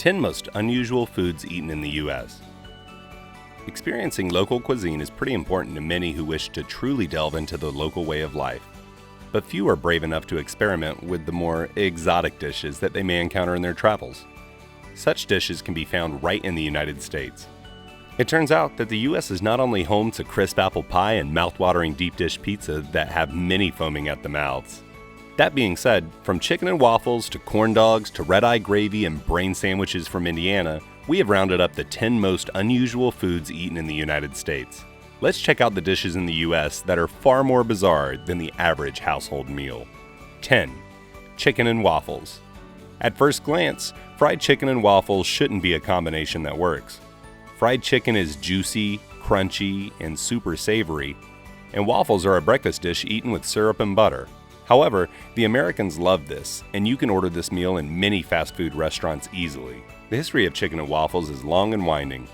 10 most unusual foods eaten in the U.S. Experiencing local cuisine is pretty important to many who wish to truly delve into the local way of life. But few are brave enough to experiment with the more exotic dishes that they may encounter in their travels. Such dishes can be found right in the United States. It turns out that the U.S. is not only home to crisp apple pie and mouth-watering deep dish pizza that have many foaming at the mouths. That being said, from chicken and waffles to corn dogs to red-eye gravy and brain sandwiches from Indiana, we have rounded up the 10 most unusual foods eaten in the United States. Let's check out the dishes in the U.S. that are far more bizarre than the average household meal. 10. Chicken and waffles. At first glance, fried chicken and waffles shouldn't be a combination that works. Fried chicken is juicy, crunchy, and super savory, and waffles are a breakfast dish eaten with syrup and butter. However, the Americans love this, and you can order this meal in many fast food restaurants easily. The history of chicken and waffles is long and winding.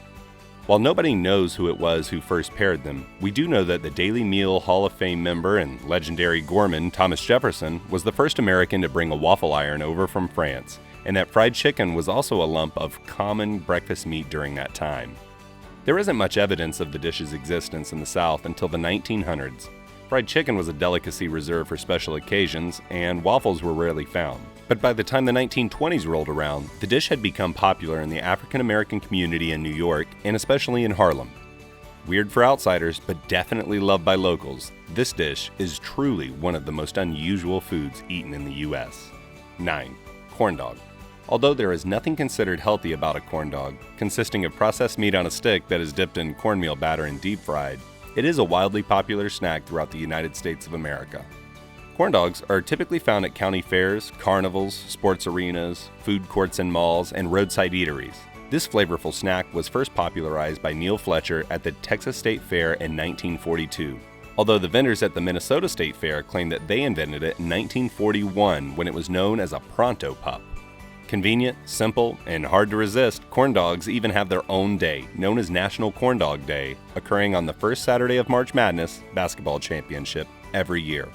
While nobody knows who it was who first paired them, we do know that the Daily Meal Hall of Fame member and legendary gourmand Thomas Jefferson was the first American to bring a waffle iron over from France, and that fried chicken was also a lump of common breakfast meat during that time. There isn't much evidence of the dish's existence in the South until the 1900s. Fried chicken was a delicacy reserved for special occasions, and waffles were rarely found. But by the time the 1920s rolled around, the dish had become popular in the African American community in New York, and especially in Harlem. Weird for outsiders, but definitely loved by locals, this dish is truly one of the most unusual foods eaten in the U.S. 9. Corn dog. Although there is nothing considered healthy about a corn dog, consisting of processed meat on a stick that is dipped in cornmeal batter and deep fried, it is a wildly popular snack throughout the United States of America. Corn dogs are typically found at county fairs, carnivals, sports arenas, food courts and malls, and roadside eateries. This flavorful snack was first popularized by Neil Fletcher at the Texas State Fair in 1942, although the vendors at the Minnesota State Fair claim that they invented it in 1941 when it was known as a Pronto Pup. Convenient, simple, and hard to resist, corn dogs even have their own day, known as National Corn Dog Day, occurring on the first Saturday of March Madness basketball championship every year.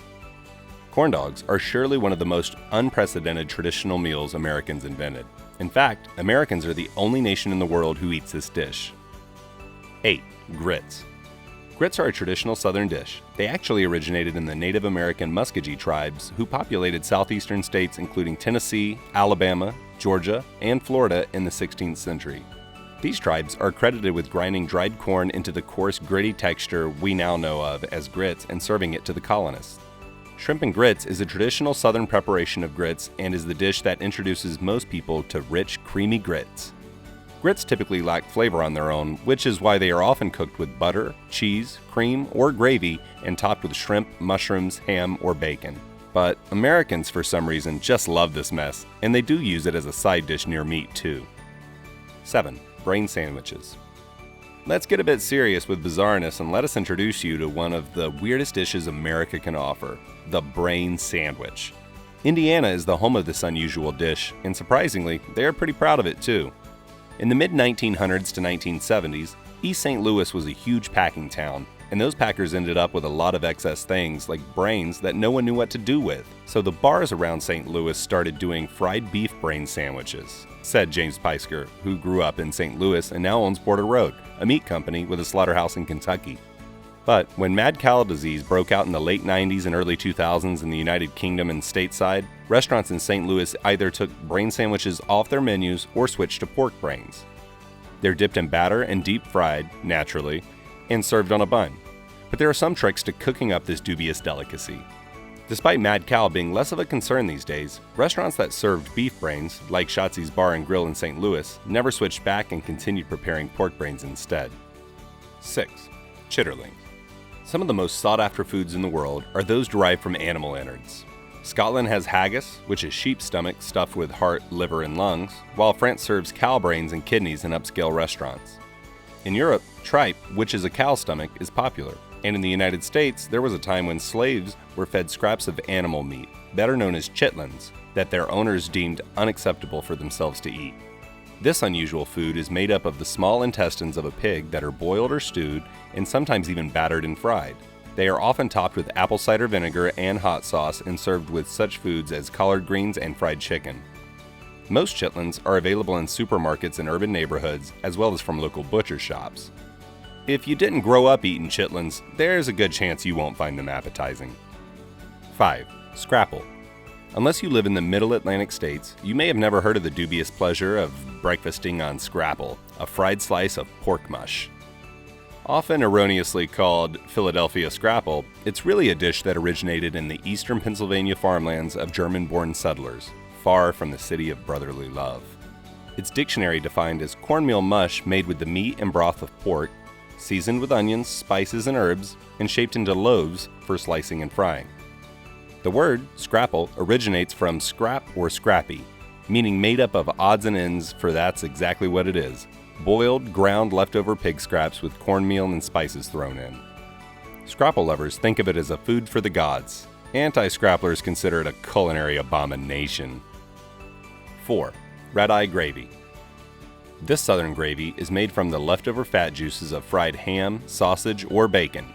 Corn dogs are surely one of the most unprecedented traditional meals Americans invented. In fact, Americans are the only nation in the world who eats this dish. 8. Grits. Grits are a traditional southern dish. They actually originated in the Native American Muskogee tribes who populated southeastern states including Tennessee, Alabama, Georgia, and Florida in the 16th century. These tribes are credited with grinding dried corn into the coarse, gritty texture we now know of as grits and serving it to the colonists. Shrimp and grits is a traditional southern preparation of grits and is the dish that introduces most people to rich, creamy grits. Grits typically lack flavor on their own, which is why they are often cooked with butter, cheese, cream, or gravy and topped with shrimp, mushrooms, ham, or bacon. But Americans, for some reason, just love this mess, and they do use it as a side dish near meat, too. 7. Brain sandwiches. Let's get a bit serious with bizarreness and let us introduce you to one of the weirdest dishes America can offer, the brain sandwich. Indiana is the home of this unusual dish, and surprisingly, they are pretty proud of it, too. In the mid-1900s to 1970s, East St. Louis was a huge packing town, and those packers ended up with a lot of excess things like brains that no one knew what to do with. So the bars around St. Louis started doing fried beef brain sandwiches, said James Peisker, who grew up in St. Louis and now owns Border Road, a meat company with a slaughterhouse in Kentucky. But when mad cow disease broke out in the late 90s and early 2000s in the United Kingdom and stateside, restaurants in St. Louis either took brain sandwiches off their menus or switched to pork brains. They're dipped in batter and deep fried, naturally, and served on a bun. But there are some tricks to cooking up this dubious delicacy. Despite mad cow being less of a concern these days, restaurants that served beef brains, like Schatzi's Bar and Grill in St. Louis, never switched back and continued preparing pork brains instead. 6. Chitterlings. Some of the most sought-after foods in the world are those derived from animal innards. Scotland has haggis, which is sheep's stomach stuffed with heart, liver, and lungs, while France serves cow brains and kidneys in upscale restaurants. In Europe, tripe, which is a cow stomach, is popular. And in the United States, there was a time when slaves were fed scraps of animal meat, better known as chitlins, that their owners deemed unacceptable for themselves to eat. This unusual food is made up of the small intestines of a pig that are boiled or stewed and sometimes even battered and fried. They are often topped with apple cider vinegar and hot sauce and served with such foods as collard greens and fried chicken. Most chitlins are available in supermarkets in urban neighborhoods as well as from local butcher shops. If you didn't grow up eating chitlins, there's a good chance you won't find them appetizing. 5. Scrapple. Unless you live in the middle Atlantic states, you may have never heard of the dubious pleasure of breakfasting on scrapple, a fried slice of pork mush. Often erroneously called Philadelphia scrapple, it's really a dish that originated in the eastern Pennsylvania farmlands of German-born settlers, far from the city of brotherly love. Its dictionary defined as cornmeal mush made with the meat and broth of pork, seasoned with onions, spices, and herbs, and shaped into loaves for slicing and frying. The word scrapple originates from scrap or scrappy, meaning made up of odds and ends, for that's exactly what it is: boiled, ground leftover pig scraps with cornmeal and spices thrown in. Scrapple lovers think of it as a food for the gods. Anti-scrapplers consider it a culinary abomination. 4. Red-eye gravy. This southern gravy is made from the leftover fat juices of fried ham, sausage, or bacon.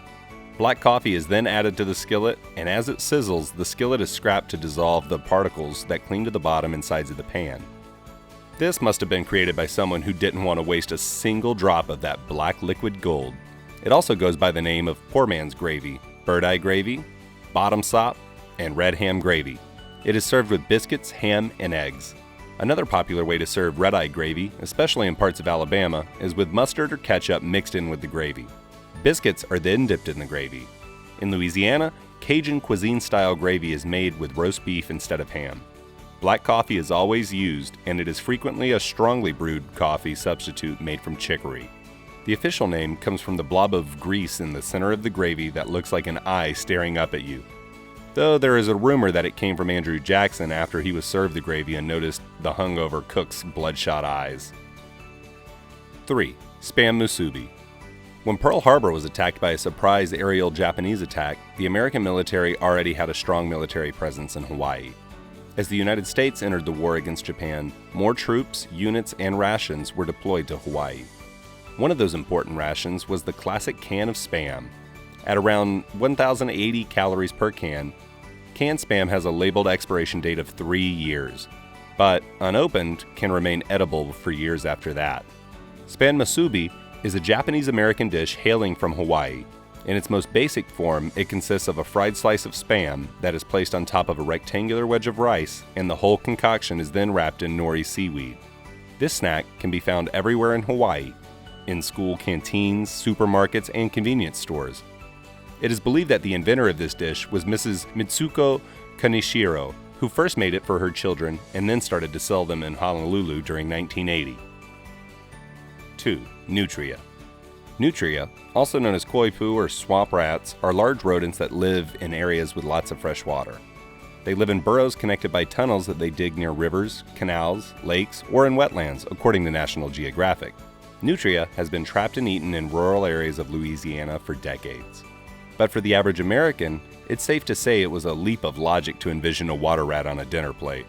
Black coffee is then added to the skillet, and as it sizzles, the skillet is scrapped to dissolve the particles that cling to the bottom and sides of the pan. This must have been created by someone who didn't want to waste a single drop of that black liquid gold. It also goes by the name of poor man's gravy, bird-eye gravy, bottom sop, and red ham gravy. It is served with biscuits, ham, and eggs. Another popular way to serve red-eye gravy, especially in parts of Alabama, is with mustard or ketchup mixed in with the gravy. Biscuits are then dipped in the gravy. In Louisiana, Cajun cuisine-style gravy is made with roast beef instead of ham. Black coffee is always used, and it is frequently a strongly brewed coffee substitute made from chicory. The official name comes from the blob of grease in the center of the gravy that looks like an eye staring up at you. Though there is a rumor that it came from Andrew Jackson after he was served the gravy and noticed the hungover cook's bloodshot eyes. 3. Spam musubi. When Pearl Harbor was attacked by a surprise aerial Japanese attack, the American military already had a strong military presence in Hawaii. As the United States entered the war against Japan, more troops, units, and rations were deployed to Hawaii. One of those important rations was the classic can of Spam. At around 1,080 calories per can, canned Spam has a labeled expiration date of 3 years, but unopened can remain edible for years after that. Spam musubi is a Japanese-American dish hailing from Hawaii. In its most basic form, it consists of a fried slice of Spam that is placed on top of a rectangular wedge of rice, and the whole concoction is then wrapped in nori seaweed. This snack can be found everywhere in Hawaii, in school canteens, supermarkets, and convenience stores. It is believed that the inventor of this dish was Mrs. Mitsuko Kaneshiro, who first made it for her children and then started to sell them in Honolulu during 1980. 2. Nutria. Nutria, also known as koi poo or swamp rats, are large rodents that live in areas with lots of fresh water. They live in burrows connected by tunnels that they dig near rivers, canals, lakes, or in wetlands, according to National Geographic. Nutria has been trapped and eaten in rural areas of Louisiana for decades. But for the average American, it's safe to say it was a leap of logic to envision a water rat on a dinner plate.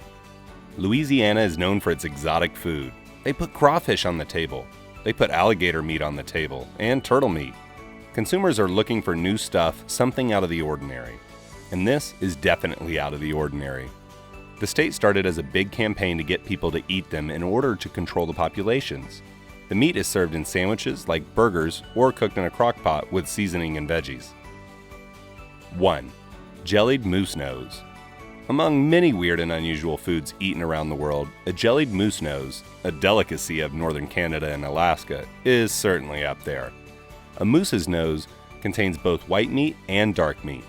Louisiana is known for its exotic food. They put crawfish on the table. They put alligator meat on the table, and turtle meat. Consumers are looking for new stuff, something out of the ordinary. And this is definitely out of the ordinary. The state started as a big campaign to get people to eat them in order to control the populations. The meat is served in sandwiches like burgers or cooked in a crock pot with seasoning and veggies. 1. Jellied moose nose. Among many weird and unusual foods eaten around the world, a jellied moose nose, a delicacy of northern Canada and Alaska, is certainly up there. A moose's nose contains both white meat and dark meat.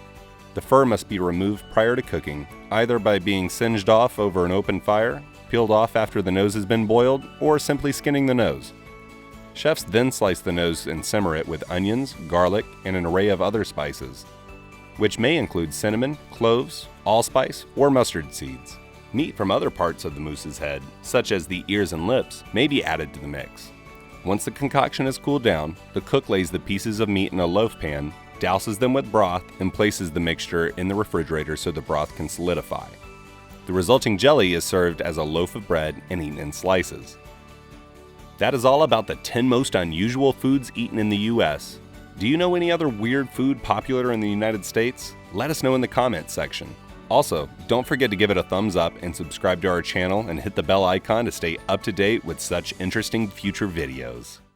The fur must be removed prior to cooking, either by being singed off over an open fire, peeled off after the nose has been boiled, or simply skinning the nose. Chefs then slice the nose and simmer it with onions, garlic, and an array of other spices, which may include cinnamon, cloves, allspice, or mustard seeds. Meat from other parts of the moose's head, such as the ears and lips, may be added to the mix. Once the concoction has cooled down, the cook lays the pieces of meat in a loaf pan, douses them with broth, and places the mixture in the refrigerator so the broth can solidify. The resulting jelly is served as a loaf of bread and eaten in slices. That is all about the 10 most unusual foods eaten in the US. Do you know any other weird food popular in the United States? Let us know in the comments section. Also, don't forget to give it a thumbs up and subscribe to our channel and hit the bell icon to stay up to date with such interesting future videos.